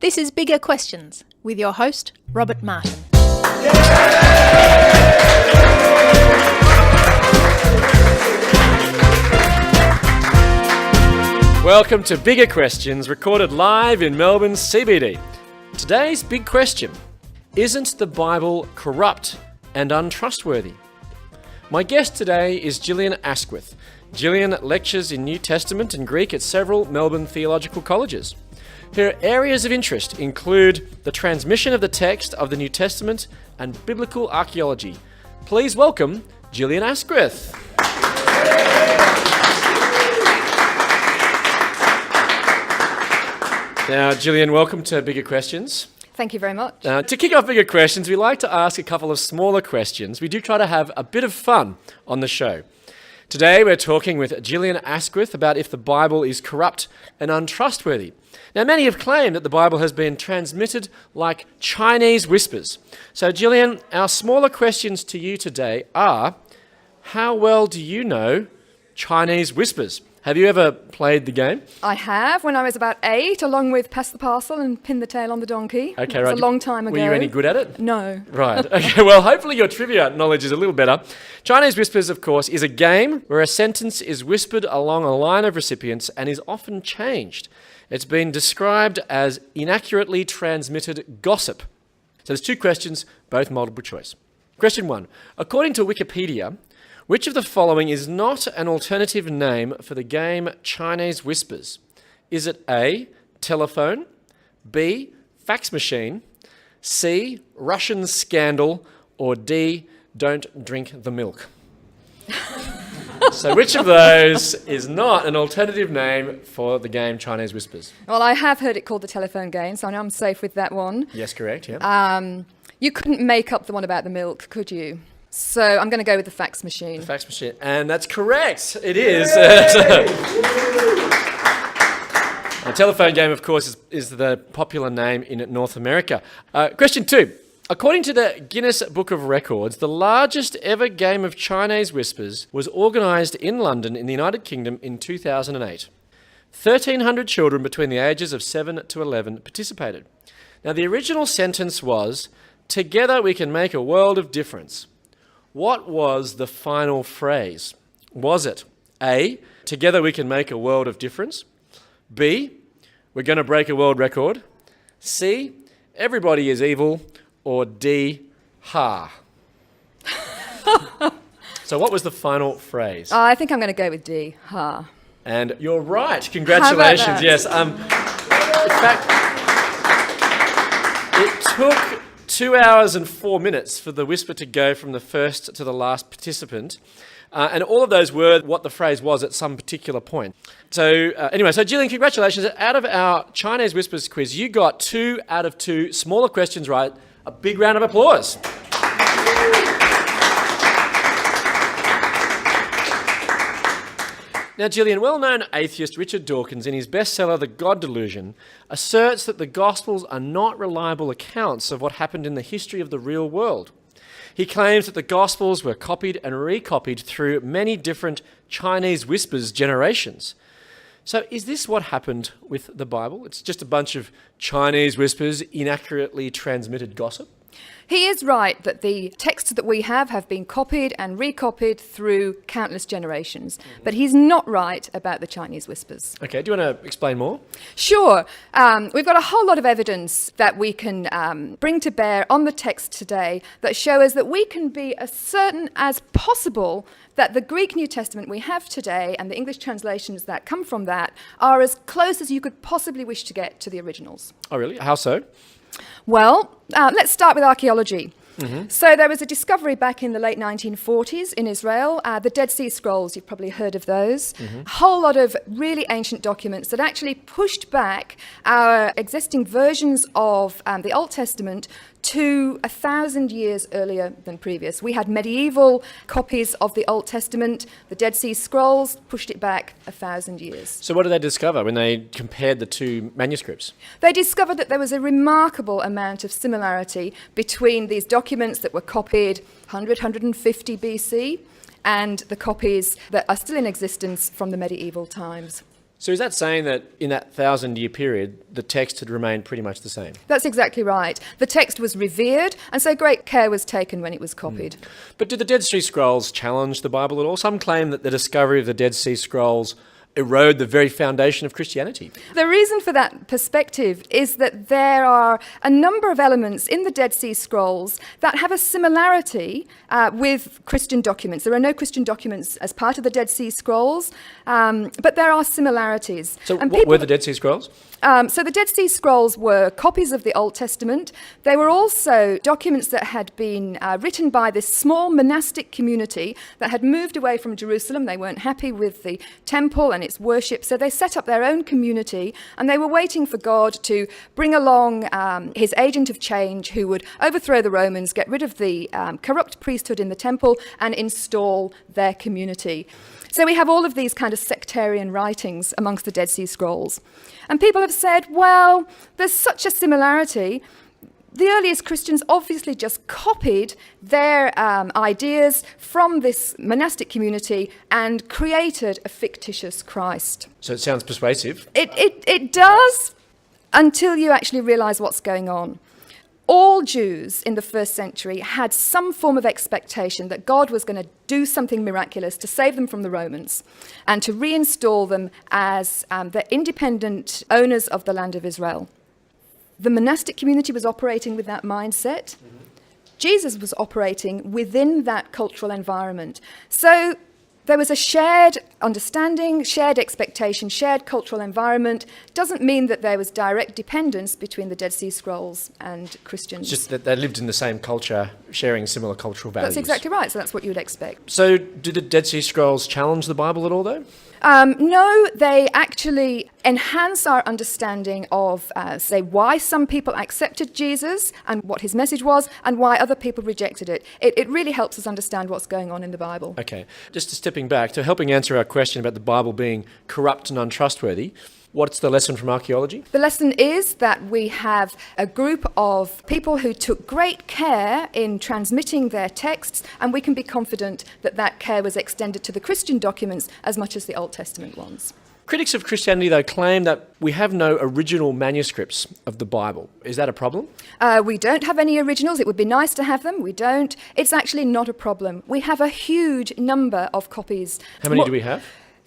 This is Bigger Questions with your host, Robert Martin. Welcome to Bigger Questions, recorded live in Melbourne CBD. Today's big question: isn't the Bible corrupt and untrustworthy? My guest today is Gillian Asquith. Gillian lectures in New Testament and Greek at several Melbourne theological colleges. Her areas of interest include the transmission of the text of the New Testament and biblical archaeology. Please welcome Gillian Asquith. Now, Gillian, welcome to Bigger Questions. Thank you very much. To kick off Bigger Questions, we like to ask a couple of smaller questions. We do try to have a bit of fun on the show. Today, we're talking with Gillian Asquith about if the Bible is corrupt and untrustworthy. Now, many have claimed that the Bible has been transmitted like Chinese whispers. So, Gillian, our smaller questions to you today are: how well do you know Chinese whispers? Have you ever played the game? I have, when I was about 8, along with Pass the Parcel and Pin the Tail on the Donkey. Okay, It was right. a long time ago. Were you any good at it? No. Right. Okay, well, hopefully your trivia knowledge is a little better. Chinese Whispers, of course, is a game where a sentence is whispered along a line of recipients and is often changed. It's been described as inaccurately transmitted gossip. So there's two questions, both multiple choice. Question 1. According to Wikipedia, which of the following is not an alternative name for the game Chinese Whispers? Is it A, telephone, B, fax machine, C, Russian scandal, or D, don't drink the milk? So which of those is not an alternative name for the game Chinese Whispers? Well, I have heard it called the telephone game, so I know I'm safe with that one. Yes, correct, yeah. You couldn't make up the one about the milk, could you? So I'm going to go with the fax machine. The fax machine, and that's correct. It is. The telephone game, of course, is the popular name in North America. Question 2. According to the Guinness Book of Records, the largest ever game of Chinese Whispers was organised in London in the United Kingdom in 2008. 1,300 children between the ages of 7 to 11 participated. Now, the original sentence was, "Together we can make a world of difference." What was the final phrase? Was it A, "Together we can make a world of difference"? B, "We're going to break a world record"? C, "Everybody is evil"? Or D, "Ha"? So what was the final phrase? I think I'm going to go with D, ha. And you're right. Congratulations. How about that? Yes. In fact, it took 2 hours and 4 minutes for the whisper to go from the first to the last participant. And all of those were what the phrase was at some particular point. So anyway, so Gillian, congratulations. Out of our Chinese Whispers quiz, you got 2 out of 2 smaller questions right. A big round of applause. Now, Gillian, well-known atheist Richard Dawkins, in his bestseller, The God Delusion, asserts that the Gospels are not reliable accounts of what happened in the history of the real world. He claims that the Gospels were copied and recopied through many different Chinese Whispers generations. So is this what happened with the Bible? It's just a bunch of Chinese Whispers, inaccurately transmitted gossip? He is right that the texts that we have been copied and recopied through countless generations. But he's not right about the Chinese Whispers. Okay, do you want to explain more? Sure. We've got a whole lot of evidence that we can bring to bear on the text today that show us that we can be as certain as possible that the Greek New Testament we have today and the English translations that come from that are as close as you could possibly wish to get to the originals. Oh, really? How so? Well, let's start with archaeology. So there was a discovery back in the late 1940s in Israel, the Dead Sea Scrolls, you've probably heard of those. A whole lot of really ancient documents that actually pushed back our existing versions of the Old Testament to 1,000 years earlier than previous. We had medieval copies of the Old Testament. The Dead Sea Scrolls pushed it back 1,000 years. So what did they discover when they compared the two manuscripts? They discovered that there was a remarkable amount of similarity between these documents that were copied 100, 150 BC and the copies that are still in existence from the medieval times. So is that saying that in that 1,000-year period, the text had remained pretty much the same? That's exactly right. The text was revered, and so great care was taken when it was copied. But did the Dead Sea Scrolls challenge the Bible at all? Some claim that the discovery of the Dead Sea Scrolls erode the very foundation of Christianity. The reason for that perspective is that there are a number of elements in the Dead Sea Scrolls that have a similarity with Christian documents. There are no Christian documents as part of the Dead Sea Scrolls, but there are similarities. So what were the Dead Sea Scrolls? So the Dead Sea Scrolls were copies of the Old Testament. They were also documents that had been written by this small monastic community that had moved away from Jerusalem. They weren't happy with the temple and its worship, so they set up their own community, and they were waiting for God to bring along his agent of change who would overthrow the Romans, get rid of the corrupt priesthood in the temple, and install their community. So we have all of these kind of sectarian writings amongst the Dead Sea Scrolls. And people have said, well, there's such a similarity. The earliest Christians obviously just copied their ideas from this monastic community and created a fictitious Christ. So it sounds persuasive. It does, until you actually realise what's going on. All Jews in the first century had some form of expectation that God was going to do something miraculous to save them from the Romans and to reinstall them as the independent owners of the land of Israel. The monastic community was operating with that mindset. Jesus was operating within that cultural environment. So there was a shared understanding, shared expectation, shared cultural environment. Doesn't mean that there was direct dependence between the Dead Sea Scrolls and Christians. It's just that they lived in the same culture, sharing similar cultural values. That's exactly right, so that's what you would expect. So did the Dead Sea Scrolls challenge the Bible at all, though? No, they actually enhance our understanding of, say, why some people accepted Jesus and what his message was, and why other people rejected it. It really helps us understand what's going on in the Bible. Okay, just stepping back to helping answer our question about the Bible being corrupt and untrustworthy, what's the lesson from archaeology? The lesson is that we have a group of people who took great care in transmitting their texts, and we can be confident that that care was extended to the Christian documents as much as the Old Testament ones. Critics of Christianity, though, claim that we have no original manuscripts of the Bible. Is that a problem? We don't have any originals. It would be nice to have them. We don't. It's actually not a problem. We have a huge number of copies. How many do we have?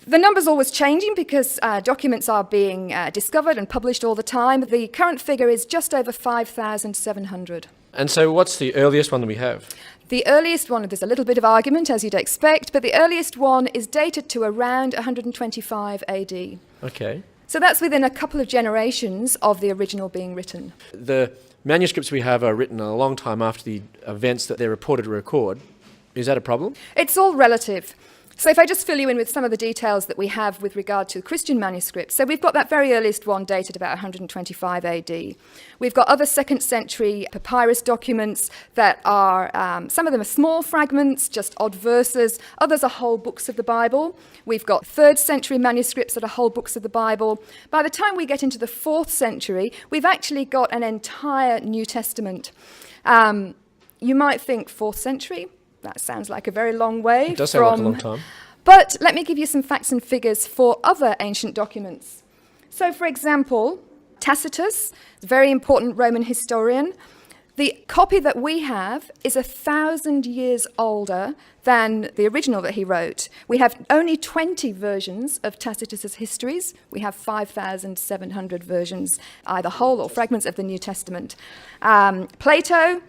The number's always changing because documents are being discovered and published all the time. The current figure is just over 5,700. And so what's the earliest one that we have? The earliest one, there's a little bit of argument, as you'd expect, but the earliest one is dated to around 125 AD. Okay. So that's within a couple of generations of the original being written. The manuscripts we have are written a long time after the events that they're reported to record. Is that a problem? It's all relative. So if I just fill you in with some of the details that we have with regard to Christian manuscripts. So we've got that very earliest one dated about 125 AD. We've got other 2nd century papyrus documents that are, some of them are small fragments, just odd verses. Others are whole books of the Bible. We've got 3rd century manuscripts that are whole books of the Bible. By the time we get into the 4th century, we've actually got an entire New Testament. You might think 4th century. That sounds like a very long way. It does sound like a long time. But let me give you some facts and figures for other ancient documents. So, for example, Tacitus, a very important Roman historian, the copy that we have is 1,000 years older than the original that he wrote. We have only 20 versions of Tacitus's histories. We have 5,700 versions, either whole or fragments of the New Testament. Plato,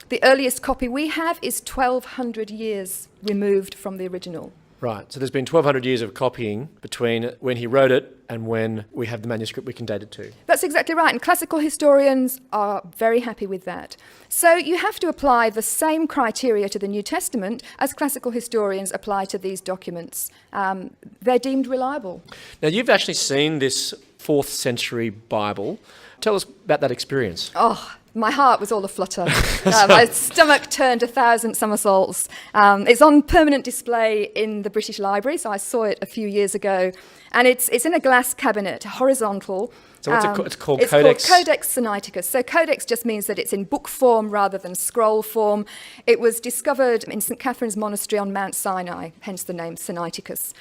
the earliest copy we have is 1,200 years removed from the original. Right, so there's been 1,200 years of copying between when he wrote it and when we have the manuscript we can date it to. That's exactly right, and classical historians are very happy with that. So you have to apply the same criteria to the New Testament as classical historians apply to these documents. They're deemed reliable. Now, you've actually seen this 4th century Bible. Tell us about that experience. Oh, my heart was all aflutter. My stomach turned 1,000 somersaults. It's on permanent display in the British Library, so I saw it a few years ago. And it's in a glass cabinet, horizontal. So what's it called? It's called Codex? It's called Codex Sinaiticus. So Codex just means that it's in book form rather than scroll form. It was discovered in St. Catherine's Monastery on Mount Sinai, hence the name Sinaiticus.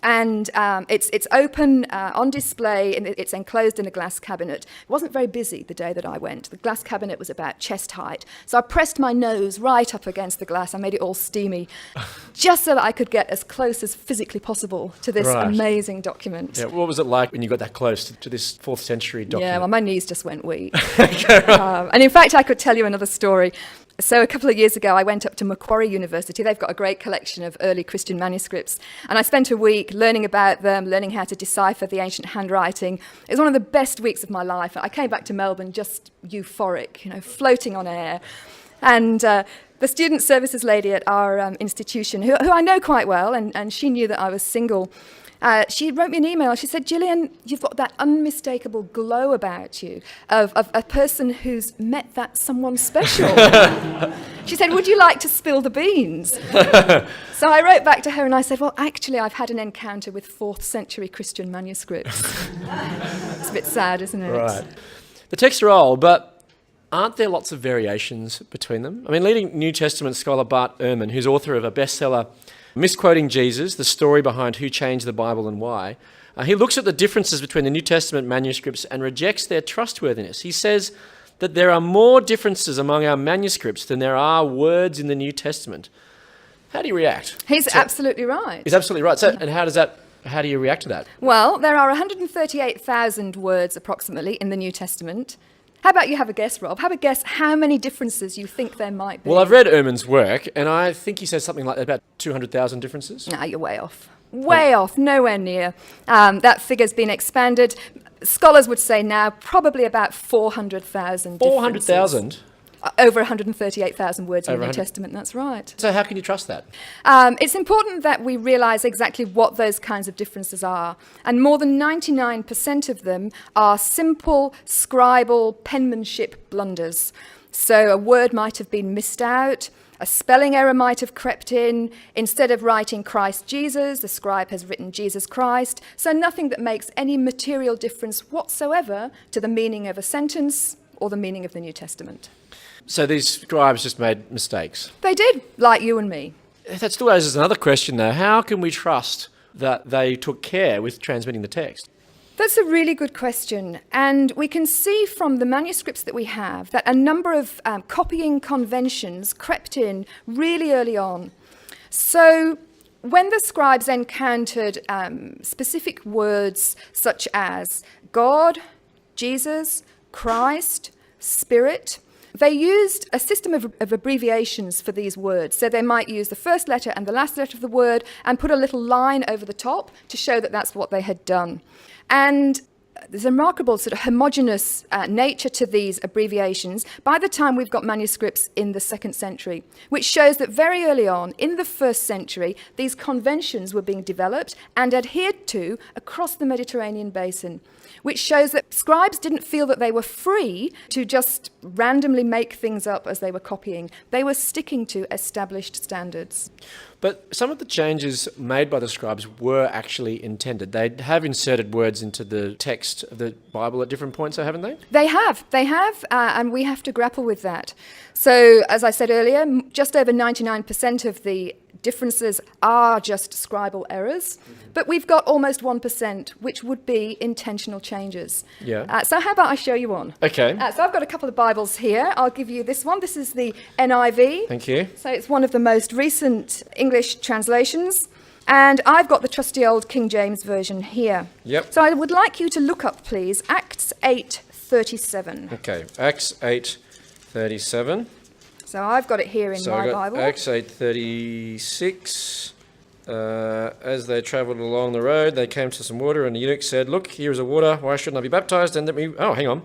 And it's open on display, and it's enclosed in a glass cabinet. It wasn't very busy the day that I went. The glass cabinet was about chest height. So I pressed my nose right up against the glass. I made it all steamy, just so that I could get as close as physically possible to this amazing document. Yeah, what was it like when you got that close to this 4th century document? Yeah, well, my knees just went weak. And in fact, I could tell you another story. So a couple of years ago, I went up to Macquarie University. They've got a great collection of early Christian manuscripts. And I spent a week learning about them, learning how to decipher the ancient handwriting. It was one of the best weeks of my life. I came back to Melbourne just euphoric, floating on air. And the student services lady at our institution, who I know quite well, and she knew that I was single, she wrote me an email. She said, "Gillian, you've got that unmistakable glow about you of a person who's met that someone special." She said, "Would you like to spill the beans?" So I wrote back to her and I said, "Well, actually, I've had an encounter with 4th century Christian manuscripts." It's a bit sad, isn't it? Right. The texts are old, but aren't there lots of variations between them? I mean, leading New Testament scholar Bart Ehrman, who's author of a bestseller, Misquoting Jesus, the story behind who changed the Bible and why, he looks at the differences between the New Testament manuscripts and rejects their trustworthiness. He says that there are more differences among our manuscripts than there are words in the New Testament. How do you react? He's absolutely right. He's absolutely right. So, and how do you react to that? Well, there are 138,000 words approximately in the New Testament. How about you have a guess, Rob? Have a guess how many differences you think there might be. Well, I've read Ehrman's work, and I think he says something like about 200,000 differences. No, you're way off. Way off, nowhere near. That figure's been expanded. Scholars would say now probably about 400,000 differences. 400,000? Over 138,000 words in the New Testament, that's right. So how can you trust that? It's important that we realise exactly what those kinds of differences are. And more than 99% of them are simple, scribal, penmanship blunders. So a word might have been missed out, a spelling error might have crept in. Instead of writing Christ Jesus, the scribe has written Jesus Christ. So nothing that makes any material difference whatsoever to the meaning of a sentence or the meaning of the New Testament. So these scribes just made mistakes? They did, like you and me. That still raises another question, though. How can we trust that they took care with transmitting the text? That's a really good question. And we can see from the manuscripts that we have that a number of copying conventions crept in really early on. So when the scribes encountered specific words such as God, Jesus, Christ, Spirit, they used a system of abbreviations for these words. So they might use the first letter and the last letter of the word and put a little line over the top to show that that's what they had done. And there's a remarkable sort of homogeneous nature to these abbreviations by the time we've got manuscripts in the 2nd century, which shows that very early on in the 1st century, these conventions were being developed and adhered to across the Mediterranean basin, which shows that scribes didn't feel that they were free to just randomly make things up as they were copying. They were sticking to established standards. But some of the changes made by the scribes were actually intended. They have inserted words into the text of the Bible at different points, haven't they? They have, and we have to grapple with that. So, as I said earlier, just over 99% of the differences are just scribal errors, but we've got almost 1%, which would be intentional changes. Yeah. So how about I show you one? Okay. So I've got a couple of Bibles here. I'll give you this one. This is the NIV. Thank you. So it's one of the most recent English translations. And I've got the trusty old King James Version here. Yep. So I would like you to look up, please, Acts 8:37. Okay, Acts 8:37. So I've got it here in my Bible. Acts 8:36. As they travelled along the road, they came to some water, and the eunuch said, "Look, here is a water. Why shouldn't I be baptised?" And hang on,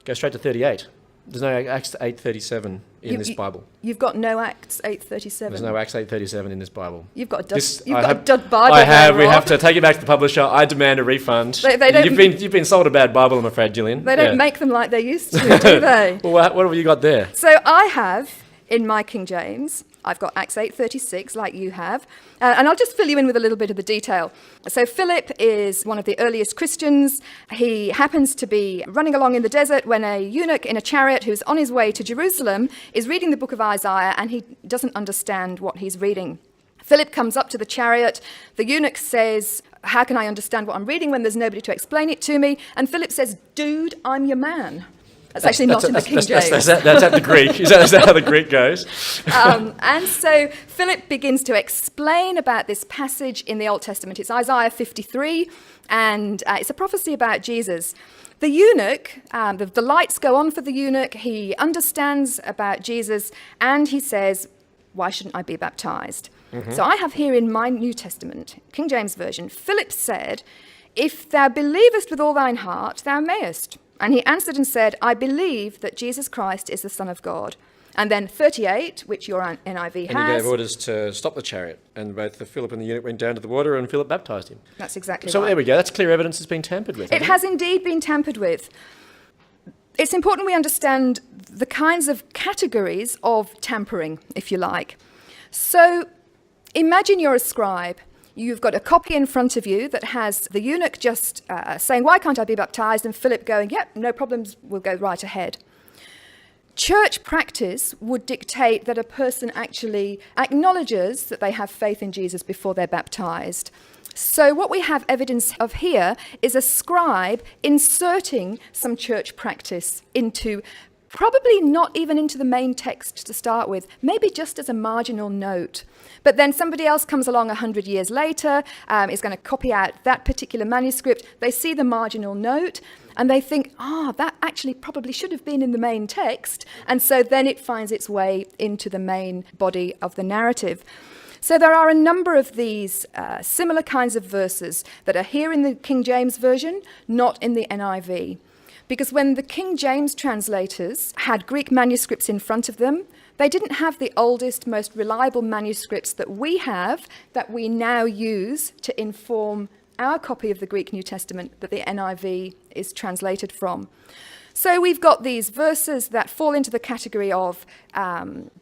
go straight to 38. There's no Acts 8:37 in this Bible. You've got no Acts 8:37. There's no Acts 8:37 in this Bible. You've got a dud Bible. I have. There, we have to take it back to the publisher. I demand a refund. They don't, you've been sold a bad Bible, I'm afraid, Gillian. They don't make them like they used to, do they? Well, what have you got there? So I have in my King James, I've got Acts 8:36, like you have, and I'll just fill you in with a little bit of the detail. So Philip is one of the earliest Christians. He happens to be running along in the desert when a eunuch in a chariot who's on his way to Jerusalem is reading the book of Isaiah, and he doesn't understand what he's reading. Philip comes up to the chariot. The eunuch says, how can I understand what I'm reading when there's nobody to explain it to me? And Philip says, dude, I'm your man. That's actually not in the King James. That's at the Greek. Is that how the Greek goes? And so Philip begins to explain about this passage in the Old Testament. It's Isaiah 53, and it's a prophecy about Jesus. The eunuch, the lights go on for the eunuch. He understands about Jesus, and he says, why shouldn't I be baptized? Mm-hmm. So I have here in my New Testament, King James Version, Philip said, if thou believest with all thine heart, thou mayest. And he answered and said, I believe that Jesus Christ is the Son of God. And then 38, which your NIV has. And he gave orders to stop the chariot. And both Philip and the eunuch went down to the water, and Philip baptized him. That's exactly right. So there we go. That's clear evidence it's been tampered with. It has indeed been tampered with. It's important we understand the kinds of categories of tampering, if you like. So imagine you're a scribe. You've got a copy in front of you that has the eunuch just saying, why can't I be baptized? And Philip going, yep, no problems, we'll go right ahead. Church practice would dictate that a person actually acknowledges that they have faith in Jesus before they're baptized. So what we have evidence of here is a scribe inserting some church practice into, probably not even into the main text to start with, maybe just as a marginal note. But then somebody else comes along 100 years later, is going to copy out that particular manuscript. They see the marginal note, and they think, that actually probably should have been in the main text. And so then it finds its way into the main body of the narrative. So there are a number of these similar kinds of verses that are here in the King James Version, not in the NIV. Because when the King James translators had Greek manuscripts in front of them, they didn't have the oldest, most reliable manuscripts that we have, that we now use to inform our copy of the Greek New Testament that the NIV is translated from. So we've got these verses that fall into the category of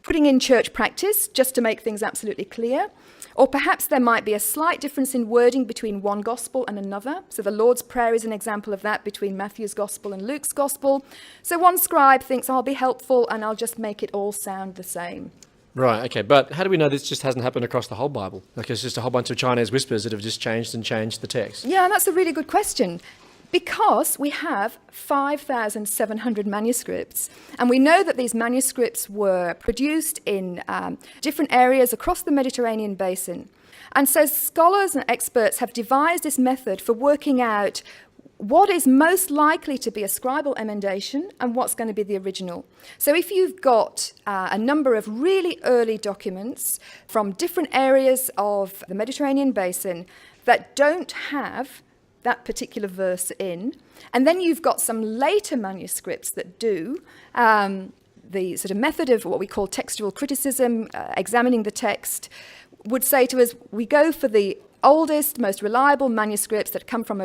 putting in church practice, just to make things absolutely clear. Or perhaps there might be a slight difference in wording between one gospel and another. So the Lord's Prayer is an example of that between Matthew's gospel and Luke's gospel. So one scribe thinks, I'll be helpful and I'll just make it all sound the same. Right, okay. But how do we know this just hasn't happened across the whole Bible? Like it's just a whole bunch of Chinese whispers that have just changed the text? Yeah, and that's a really good question. Because we have 5,700 manuscripts, and we know that these manuscripts were produced in different areas across the Mediterranean basin. And so scholars and experts have devised this method for working out what is most likely to be a scribal emendation and what's going to be the original. So if you've got a number of really early documents from different areas of the Mediterranean basin that don't have that particular verse in, and then you've got some later manuscripts that do, the sort of method of what we call textual criticism, examining the text, would say to us, we go for the oldest, most reliable manuscripts that come from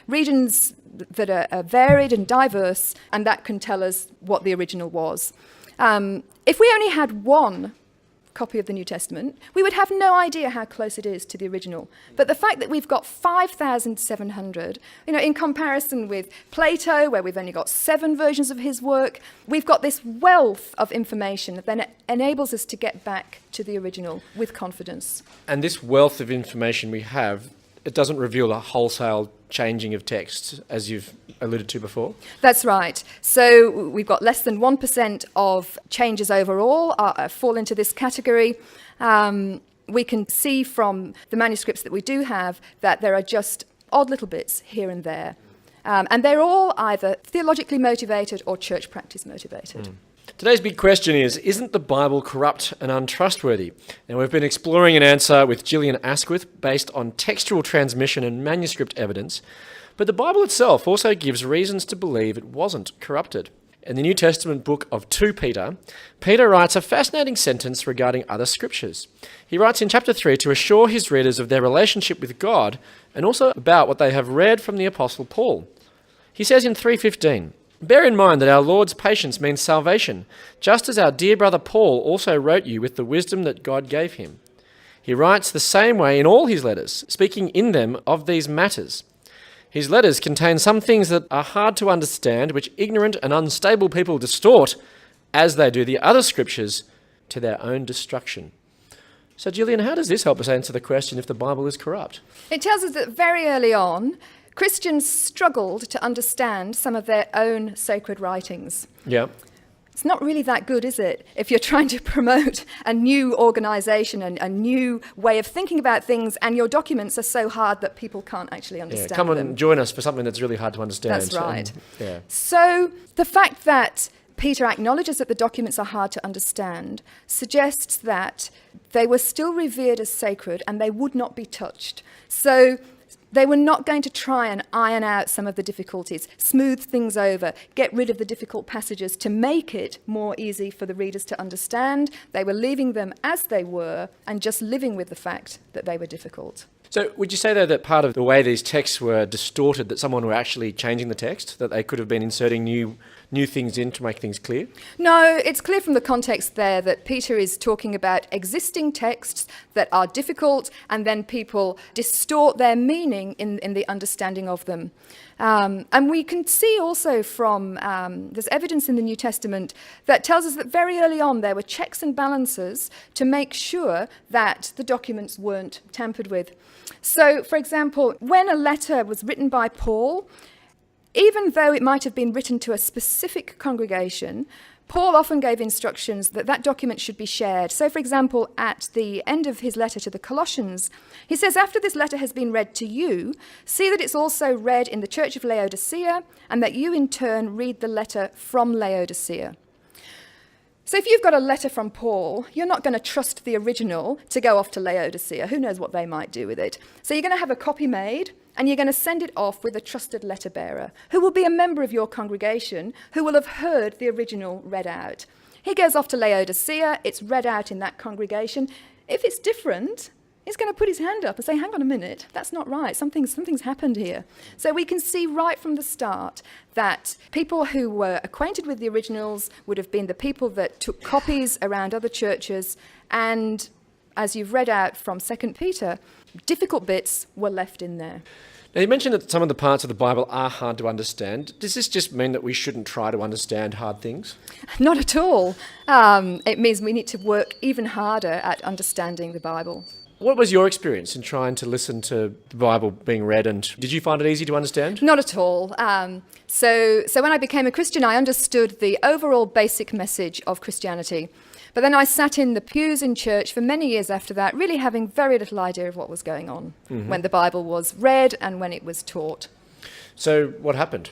regions that are varied and diverse, and that can tell us what the original was. If we only had one copy of the New Testament, we would have no idea how close it is to the original. But the fact that we've got 5,700, in comparison with Plato, where we've only got 7 versions of his work, we've got this wealth of information that then enables us to get back to the original with confidence. And this wealth of information we have, it doesn't reveal a wholesale changing of text, as you've alluded to before? That's right. So we've got less than 1% of changes overall fall into this category. We can see from the manuscripts that we do have that there are just odd little bits here and there. And they're all either theologically motivated or church practice motivated. Today's big question is, isn't the Bible corrupt and untrustworthy? And we've been exploring an answer with Gillian Asquith based on textual transmission and manuscript evidence, but the Bible itself also gives reasons to believe it wasn't corrupted. In the New Testament book of 2 Peter, Peter writes a fascinating sentence regarding other scriptures. He writes in chapter 3 to assure his readers of their relationship with God and also about what they have read from the Apostle Paul. He says in 3:15, "Bear in mind that our Lord's patience means salvation, just as our dear brother Paul also wrote you with the wisdom that God gave him. He writes the same way in all his letters, speaking in them of these matters. His letters contain some things that are hard to understand, which ignorant and unstable people distort, as they do the other scriptures, to their own destruction." So, Gillian, how does this help us answer the question if the Bible is corrupt? It tells us that very early on, Christians struggled to understand some of their own sacred writings. Yeah. It's not really that good, is it? If you're trying to promote a new organisation and a new way of thinking about things, and your documents are so hard that people can't actually understand them. Come and join us for something that's really hard to understand. That's right. Yeah. So the fact that Peter acknowledges that the documents are hard to understand suggests that they were still revered as sacred and they would not be touched. So they were not going to try and iron out some of the difficulties, smooth things over, get rid of the difficult passages to make it more easy for the readers to understand. They were leaving them as they were and just living with the fact that they were difficult. So would you say, though, that part of the way these texts were distorted, that someone were actually changing the text, that they could have been inserting new things in to make things clear? No, it's clear from the context there that Peter is talking about existing texts that are difficult, and then people distort their meaning in the understanding of them. And we can see also from, there's evidence in the New Testament that tells us that very early on there were checks and balances to make sure that the documents weren't tampered with. So, for example, when a letter was written by Paul, even though it might have been written to a specific congregation, Paul often gave instructions that that document should be shared. So, for example, at the end of his letter to the Colossians, he says, after this letter has been read to you, see that it's also read in the church of Laodicea, and that you in turn read the letter from Laodicea. So if you've got a letter from Paul, you're not going to trust the original to go off to Laodicea. Who knows what they might do with it? So you're going to have a copy made, and you're going to send it off with a trusted letter bearer, who will be a member of your congregation, who will have heard the original read out. He goes off to Laodicea, it's read out in that congregation. If it's different, he's going to put his hand up and say, hang on a minute, that's not right, something's happened here. So we can see right from the start that people who were acquainted with the originals would have been the people that took copies around other churches, and as you've read out from 2 Peter, difficult bits were left in there. Now, you mentioned that some of the parts of the Bible are hard to understand. Does this just mean that we shouldn't try to understand hard things? Not at all. It means we need to work even harder at understanding the Bible. What was your experience in trying to listen to the Bible being read, and did you find it easy to understand? Not at all. So when I became a Christian, I understood the overall basic message of Christianity. But then I sat in the pews in church for many years after that, really having very little idea of what was going on when the Bible was read and when it was taught. So what happened?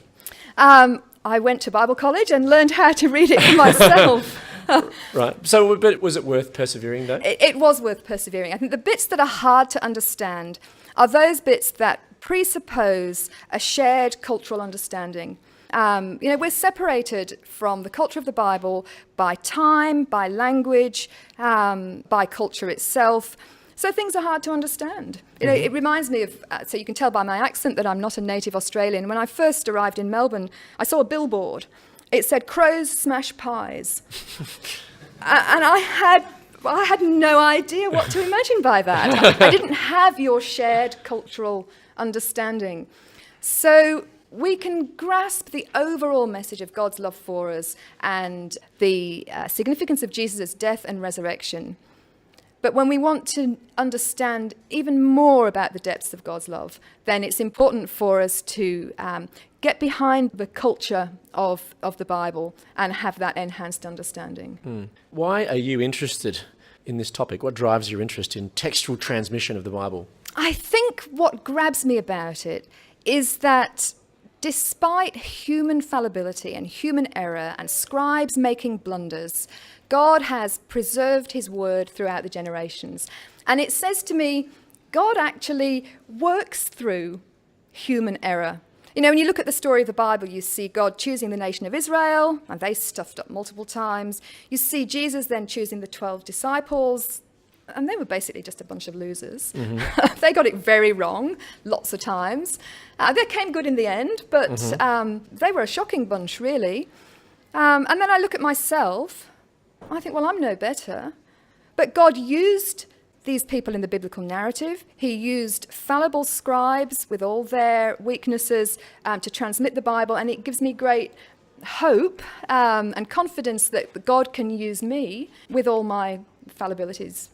I went to Bible college and learned how to read it for myself. Right. So but was it worth persevering, though? It was worth persevering. I think the bits that are hard to understand are those bits that presuppose a shared cultural understanding. We're separated from the culture of the Bible by time, by language, by culture itself. So things are hard to understand. It reminds me of, so you can tell by my accent that I'm not a native Australian. When I first arrived in Melbourne, I saw a billboard. It said, "Crows smash pies." And I had no idea what to imagine by that. I didn't have your shared cultural understanding. So we can grasp the overall message of God's love for us and the significance of Jesus' death and resurrection. But when we want to understand even more about the depths of God's love, then it's important for us to get behind the culture of the Bible and have that enhanced understanding. Why are you interested in this topic? What drives your interest in textual transmission of the Bible? I think what grabs me about it is that despite human fallibility and human error and scribes making blunders, God has preserved his word throughout the generations. And it says to me, God actually works through human error. When you look at the story of the Bible, you see God choosing the nation of Israel, and they stuffed up multiple times. You see Jesus then choosing the 12 disciples, and they were basically just a bunch of losers. They got it very wrong lots of times. They came good in the end, but they were a shocking bunch, really. And then I look at myself, I think, well, I'm no better. But God used these people in the biblical narrative. He used fallible scribes with all their weaknesses to transmit the Bible, and it gives me great hope and confidence that God can use me with all my fallibilities.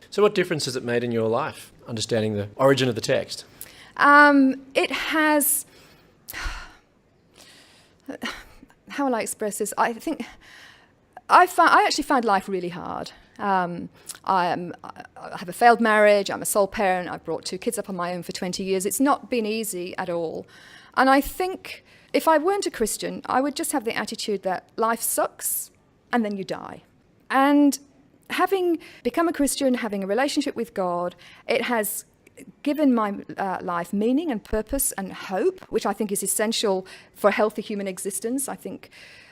So what difference has it made in your life, understanding the origin of the text? It has... How will I express this? I think I actually find life really hard. I have a failed marriage, I'm a sole parent, I've brought 2 kids up on my own for 20 years. It's not been easy at all. And I think if I weren't a Christian, I would just have the attitude that life sucks and then you die. And having become a Christian, having a relationship with God, it has given my life meaning and purpose and hope, which I think is essential for a healthy human existence. I think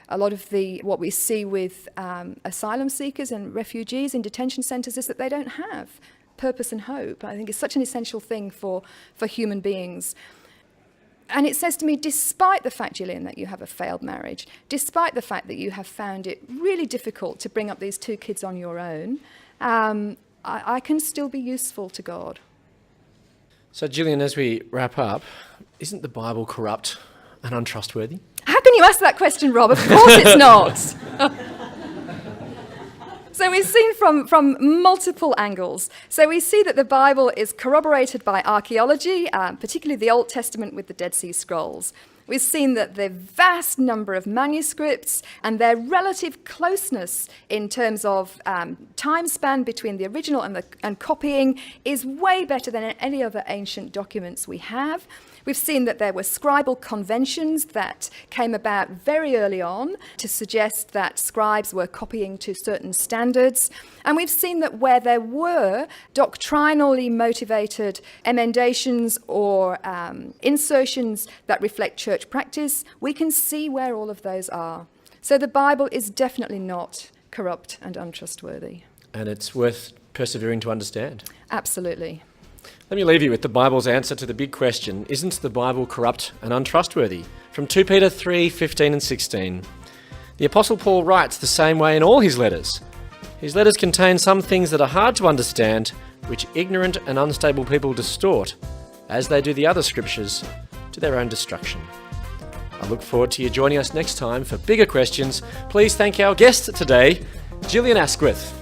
a lot of what we see with asylum seekers and refugees in detention centres is that they don't have purpose and hope. I think it's such an essential thing for human beings. And it says to me, despite the fact, Gillian, that you have a failed marriage, despite the fact that you have found it really difficult to bring up these 2 kids on your own, I can still be useful to God. So, Gillian, as we wrap up, isn't the Bible corrupt and untrustworthy? How can you ask that question, Rob? Of course it's not. So we've seen from multiple angles. So we see that the Bible is corroborated by archaeology, particularly the Old Testament with the Dead Sea Scrolls. We've seen that the vast number of manuscripts and their relative closeness in terms of time span between the original and copying is way better than any other ancient documents we have. We've seen that there were scribal conventions that came about very early on to suggest that scribes were copying to certain standards. And we've seen that where there were doctrinally motivated emendations or insertions that reflect church practice, we can see where all of those are. So the Bible is definitely not corrupt and untrustworthy. And it's worth persevering to understand. Absolutely. Let me leave you with the Bible's answer to the big question, isn't the Bible corrupt and untrustworthy? From 2 Peter 3:15 and 16. The Apostle Paul writes the same way in all his letters. His letters contain some things that are hard to understand, which ignorant and unstable people distort, as they do the other scriptures, to their own destruction. I look forward to you joining us next time for bigger questions. Please thank our guest today, Gillian Asquith.